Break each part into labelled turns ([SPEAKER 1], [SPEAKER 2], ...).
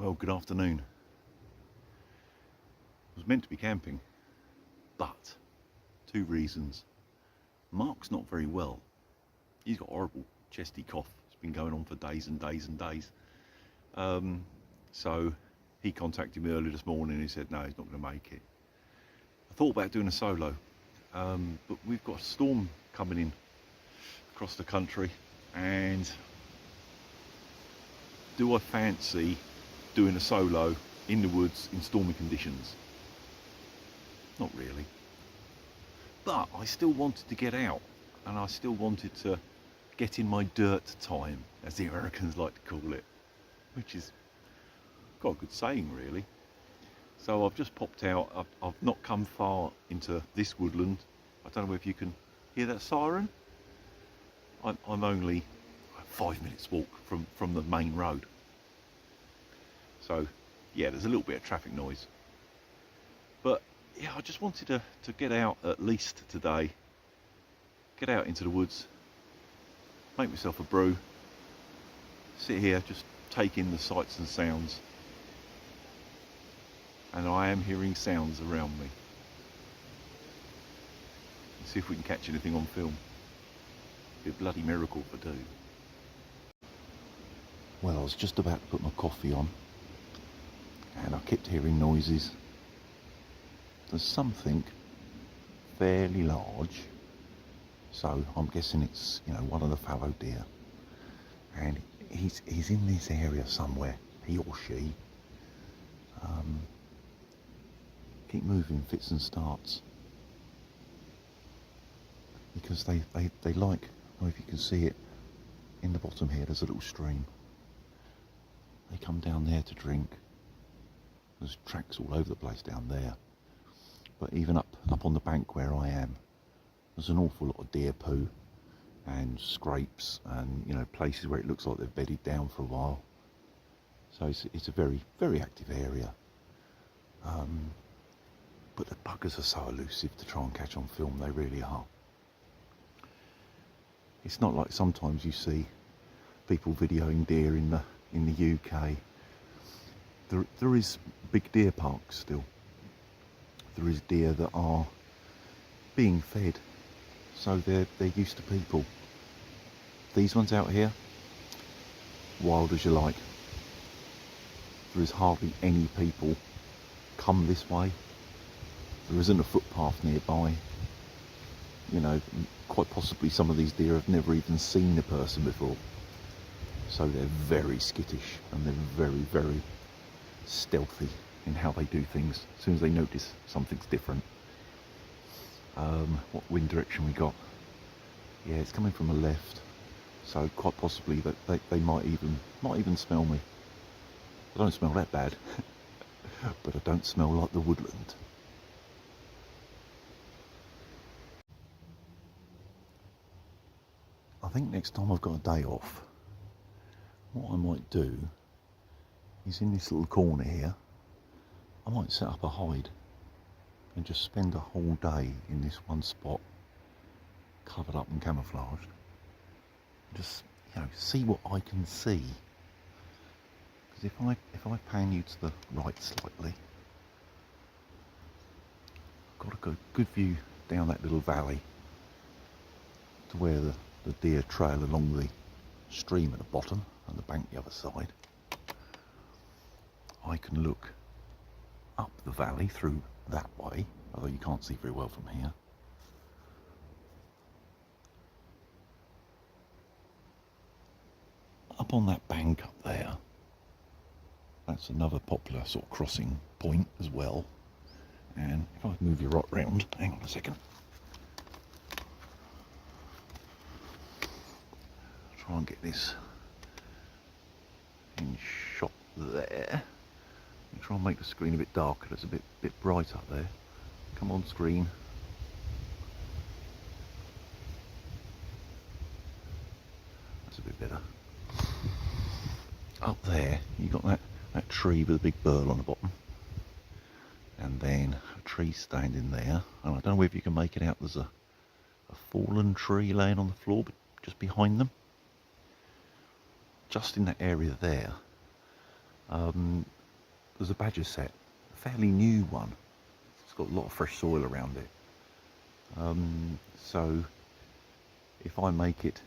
[SPEAKER 1] Well, good afternoon. I was meant to be camping, but 2 reasons. Mark's not very well. He's got a horrible chesty cough. It's been going on for days and days and days. So he contacted me early this morning and he said no, he's not going to make it. I thought about doing a solo, but we've got a storm coming in across the country, and do I fancy doing a solo in the woods in stormy conditions? Not really. But I still wanted to get out, and I still wanted to get in my dirt time, as the Americans like to call it, which is quite a good saying really. So I've just popped out. I've not come far into this woodland. I don't know if you can hear that siren. I'm only 5 minutes walk from the main road. So yeah, there's a little bit of traffic noise. But yeah, I just wanted to get out at least today. Get out into the woods, make myself a brew, sit here, just take in the sights and sounds. And I am hearing sounds around me. Let's see if we can catch anything on film. Be a bloody miracle if I do. Well, I was just about to put my coffee on, and I kept hearing noises. There's something fairly large, so I'm guessing it's, you know, one of the fallow deer, and he's in this area somewhere, he or she. Keep moving fits and starts, because they like, I don't know if you can see it in the bottom here, there's a little stream. They come down there to drink. There's tracks all over the place down there, but even up on the bank where I am, there's an awful lot of deer poo and scrapes, and, you know, places where it looks like they've bedded down for a while. So it's a very, very active area. But the buggers are so elusive to try and catch on film, they really are. It's not like sometimes you see people videoing deer in the UK. There is big deer parks still. There is deer that are being fed, so they're used to people. These ones out here, wild as you like. There is hardly any people come this way. There isn't a footpath nearby. You know, quite possibly some of these deer have never even seen a person before. So they're very skittish, and they're very, very stealthy in how they do things as soon as they notice something's different. What wind direction we got? Yeah, it's coming from the left, so quite possibly that they might even smell me. I don't smell that bad, but I don't smell like the woodland. I think next time I've got a day off, what I might do is, in this little corner here, I might set up a hide and just spend a whole day in this one spot, covered up and camouflaged. Just, you know, see what I can see. Because if I pan you to the right slightly, I've got a good view down that little valley to where the deer trail along the stream at the bottom and the bank the other side. I can look up the valley through that way, although you can't see very well from here. Up on that bank up there, that's another popular sort of crossing point as well. And if I move you right round, hang on a second. Try and get this in shot there. And try and make the screen a bit darker. It's a bit bright up there. Come on, screen. That's a bit better. Up there, you got that tree with a big burl on the bottom, and then a tree standing there. And I don't know if you can make it out. There's a fallen tree laying on the floor, but just behind them. Just in that area there, there's a badger set, a fairly new one. It's got a lot of fresh soil around it. So if I make it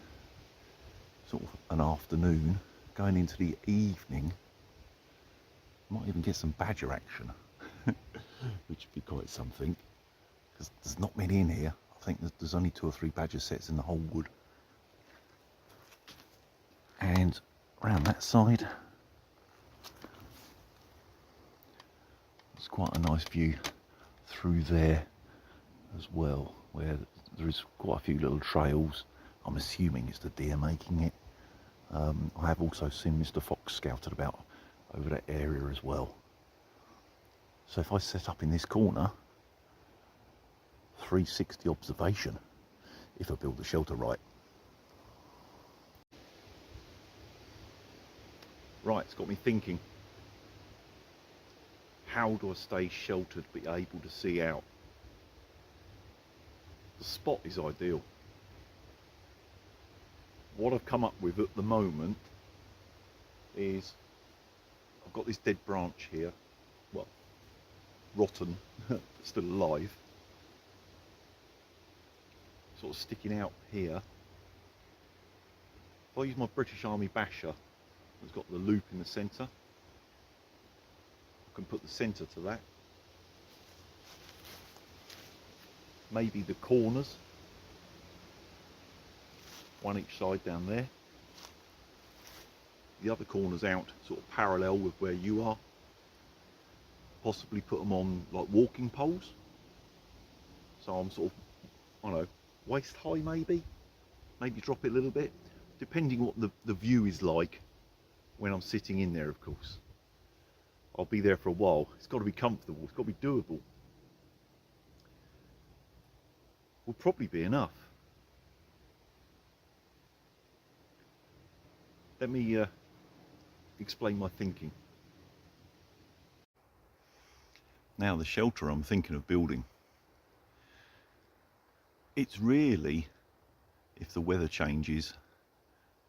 [SPEAKER 1] sort of an afternoon, going into the evening, might even get some badger action, which would be quite something, because there's not many in here. I think there's only 2 or 3 badger sets in the whole wood. And around that side, there's quite a nice view through there as well, where there is quite a few little trails. I'm assuming it's the deer making it. I have also seen Mr. Fox scouted about over that area as well. So if I set up in this corner, 360 observation, if I build the shelter right. Right, it's got me thinking, how do I stay sheltered, be able to see out? The spot is ideal. What I've come up with at the moment is I've got this dead branch here, well, rotten, but still alive, sort of sticking out here. If I use my British Army basher, it's got the loop in the centre, I can put the centre to that. Maybe the corners, one each side down there. The other corners out sort of parallel with where you are. Possibly put them on like walking poles. So I'm sort of, I don't know, waist high maybe. Maybe drop it a little bit, depending what the view is like when I'm sitting in there, of course. I'll be there for a while. It's got to be comfortable, it's got to be doable. Will probably be enough. Let me explain my thinking. Now the shelter I'm thinking of building, it's really, if the weather changes,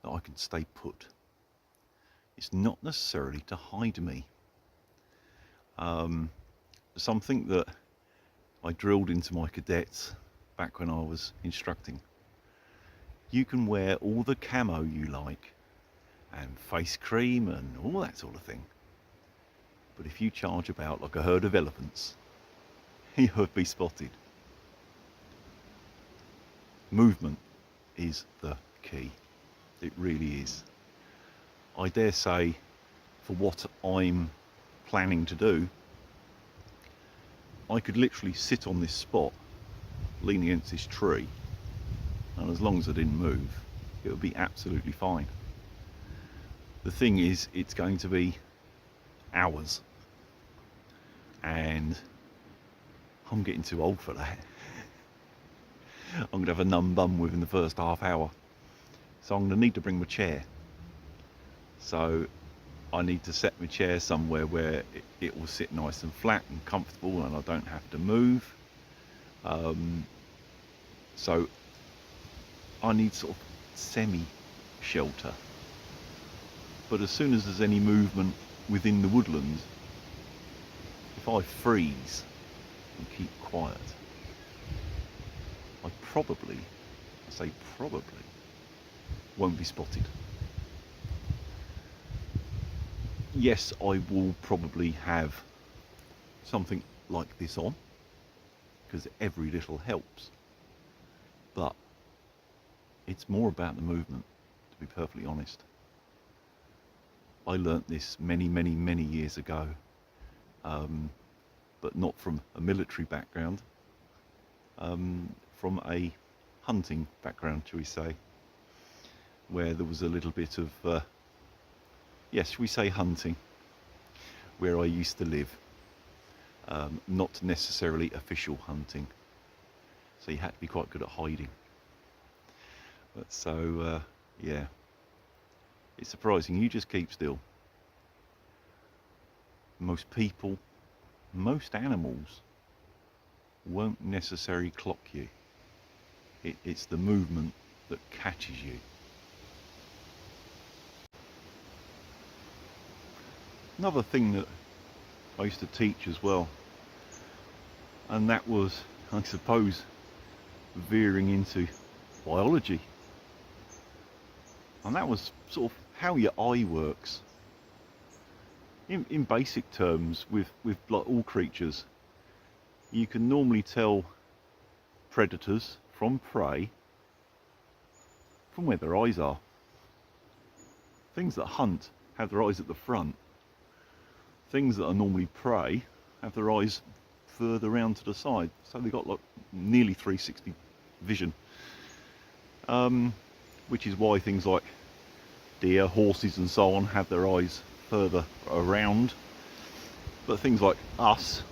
[SPEAKER 1] that I can stay put. It's not necessarily to hide me. Something that I drilled into my cadets back when I was instructing. You can wear all the camo you like and face cream and all that sort of thing, but if you charge about like a herd of elephants, you'll be spotted. Movement is the key. It really is. I dare say, for what I'm planning to do, I could literally sit on this spot, lean against this tree, and as long as I didn't move, it would be absolutely fine. The thing is, it's going to be hours, and I'm getting too old for that. I'm going to have a numb bum within the first half hour. So I'm going to need to bring my chair. So I need to set my chair somewhere where it will sit nice and flat and comfortable and I don't have to move. So I need sort of semi-shelter. But as soon as there's any movement within the woodlands, if I freeze and keep quiet, I probably, I say probably, won't be spotted. Yes, I will probably have something like this on, because every little helps, but it's more about the movement, to be perfectly honest. I learnt this many years ago, but not from a military background, from a hunting background, shall we say, where there was a little bit of, yes, shall we say hunting, where I used to live. Not necessarily official hunting, so you had to be quite good at hiding. But so, yeah, it's surprising, you just keep still. Most people, most animals won't necessarily clock you. It's the movement that catches you. Another thing that I used to teach as well, and that was, I suppose, veering into biology, and that was sort of how your eye works. In basic terms, with like all creatures, you can normally tell predators from prey from where their eyes are. Things that hunt have their eyes at the front. Things that are normally prey have their eyes further round to the side, so they've got like nearly 360 vision, which is why things like deer, horses and so on have their eyes further around. But things like us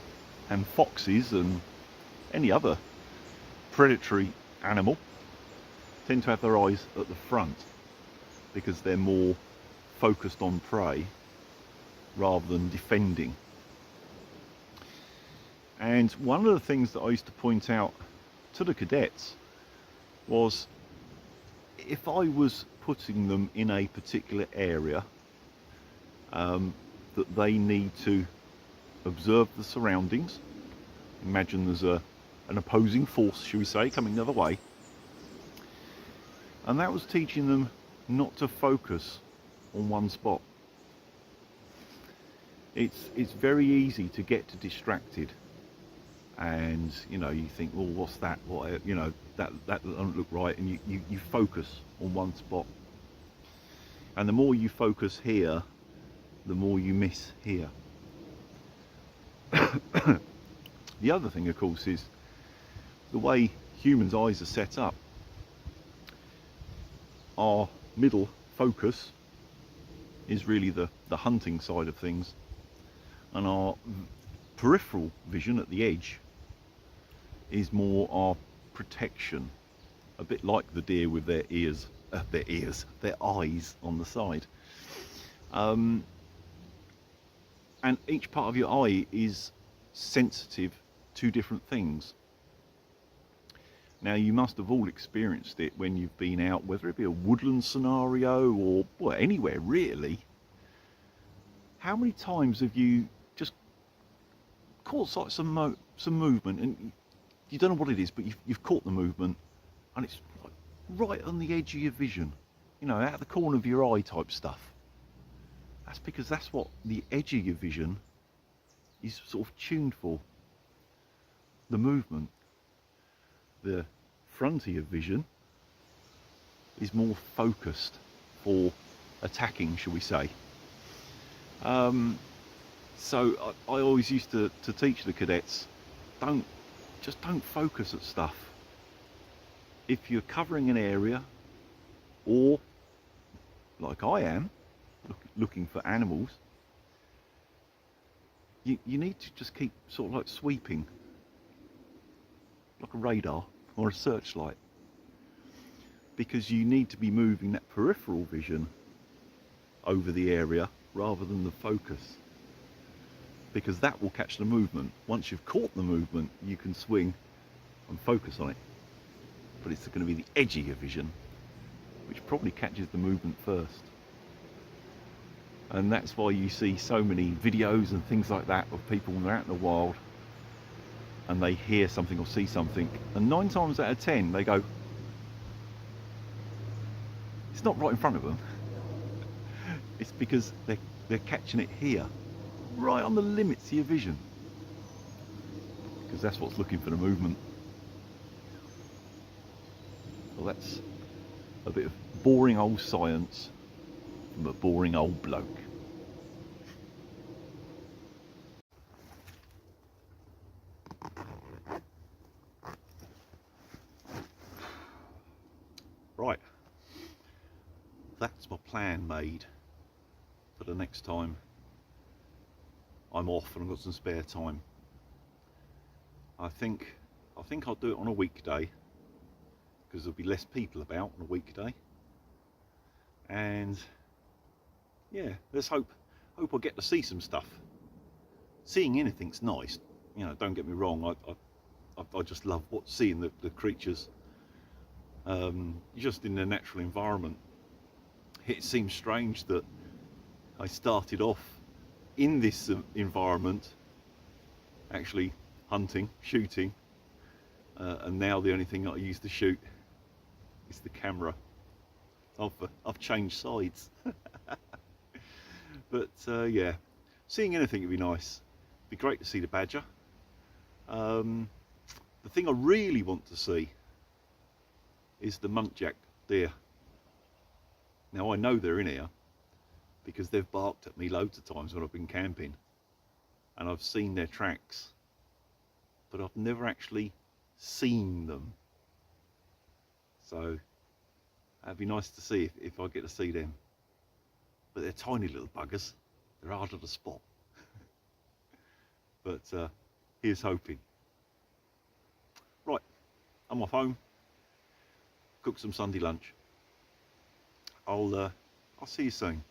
[SPEAKER 1] and foxes and any other predatory animal tend to have their eyes at the front because they're more focused on prey rather than defending. And one of the things that I used to point out to the cadets was, if I was putting them in a particular area that they need to observe the surroundings, imagine there's an opposing force, shall we say, coming the other way, and that was teaching them not to focus on one spot. It's very easy to get distracted, and you think, well, what's that? What, that doesn't look right, and you focus on one spot. And the more you focus here, the more you miss here. The other thing, of course, is the way humans' eyes are set up. Our middle focus is really the hunting side of things, and our peripheral vision at the edge is more our protection, a bit like the deer with their eyes on the side. And each part of your eye is sensitive to different things. Now, you must have all experienced it when you've been out, whether it be a woodland scenario or, well, anywhere really. How many times have you just caught sight of some movement, and you don't know what it is, but you've caught the movement, and it's right on the edge of your vision, out of the corner of your eye type stuff. That's because that's what the edge of your vision is sort of tuned for, the movement. The front of your vision is more focused for attacking, shall we say. So I always used to teach the cadets, don't focus at stuff. If you're covering an area, or like I am, looking for animals, you need to just keep sort of like sweeping, like a radar or a searchlight, because you need to be moving that peripheral vision over the area rather than the focus, because that will catch the movement. Once you've caught the movement, you can swing and focus on it, but it's going to be the edge of your vision which probably catches the movement first. And that's why you see so many videos and things like that of people when they're out in the wild and they hear something or see something, and 9 times out of 10 they go, it's not right in front of them. It's because they're catching it here, right on the limits of your vision, because that's what's looking for the movement. Well, that's a bit of boring old science from a boring old bloke. Right, that's my plan made for the next time I'm off and I've got some spare time. I think I'll do it on a weekday, because there'll be less people about on a weekday. And yeah, let's hope I get to see some stuff. Seeing anything's nice, don't get me wrong. I just love seeing the creatures just in their natural environment. It seems strange that I started off in this environment, actually hunting, shooting, and now the only thing I use to shoot is the camera. I've changed sides. But yeah, seeing anything would be nice. It'd be great to see the badger. The thing I really want to see is the muntjac deer. Now I know they're in here because they've barked at me loads of times when I've been camping, and I've seen their tracks, but I've never actually seen them. So that'd be nice to see if I get to see them. But they're tiny little buggers. They're harder to spot. But here's hoping. Right, I'm off home. Cook some Sunday lunch. I'll see you soon.